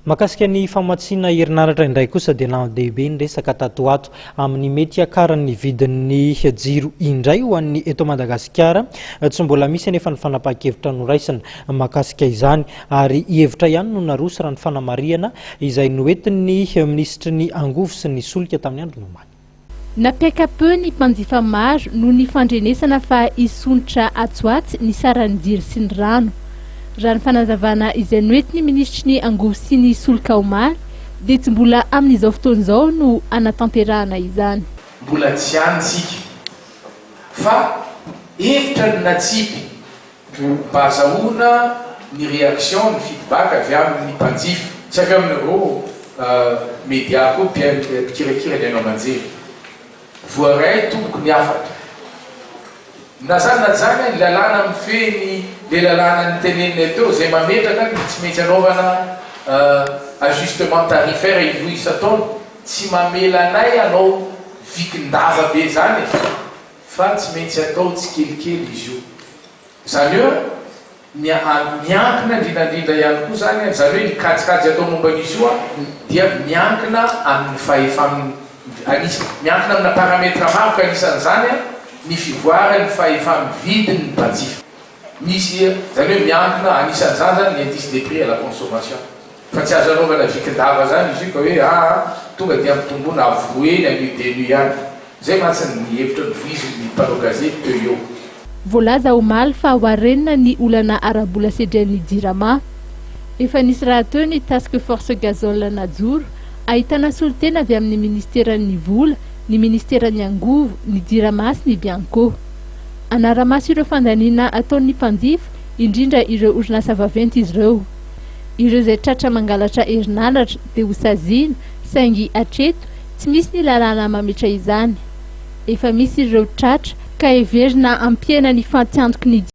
Makasika ny famatsiana herinaratra indray kosa dia nahadehibe ny resaka tato ato amin'ny mety akaran'ny vidin'ny jiro indray ho an'ny eto Madagasikara. Tsy mbola misy anefa ny fanapahan-kevitra noraisina makasika izany ary hevitra ihany no naroso raha ny fanamariana izay noentin'ny ministry ny angovo sy ny solika tamin'ny andro nomaly. Napiaka peu ny mpanjifa maro no ny fandrenesana fa hisontra atsoatsy ny saran'ny jiro sy ny rano. Raha ny fanazavana izay noentin'ny ministry ny angovo sy ny solika omaly dia tsy mbola amin'izao fotoan'izao no anatanterahana izany. Mbola tsy antsika fa hevitra ny natsipy mba azahoana ny réaction ny feedback avy amin'ny mpanjifa tsy avy amin'ireo média koa mpikirakira ny anao aman-jery voaray tomboky ny afatra na zany ny lalàna mifeny le lalàna ny tenenina teo zay mametraka tsy maintsy anaovana ajustement tarifaire ivoy isa-taona tsy mamela anay anao vikindava be zany fa tsy maintsy atao tsy kelikely izy io zany eo miankina indrindrandrindra ihany koa zany zany hoe nikajikajy atao momba an'izy io dia miankina amin'ny miankina amina parametra maro ka anisan'izany ny fivoarany fahefa-mividiny ny mpanjifa misy zany hoe miankina anisan'izany zany ny indice des prix à la consommation fa tsy azo anaovana vikindava zany izy io ka hoe tonga dia mitombona avoeny an'io ihany zay matsiny ny hevitra noviziny ny mpanao gazety teo eo. Voalaza omaly fa hoarenina ny olana arabola sedran'ny jirama efa nisy raha teo ny task force gazole najoro ahitana solitena avy amin'ny ministeran'ny vola ny ministeran'ny angovo ny jirama sy ny bianco anaramaso ireo fandaniana ataon'ny mpanjifa indrindra ireo orinasa vaventy izy ireo zay tratra mangalatra herinaratra dia ho saziana saingy atreto tsy misy ny lalàna mametra izany efa misy ireo tratra ka heverina ampiana ny fatiantoky ny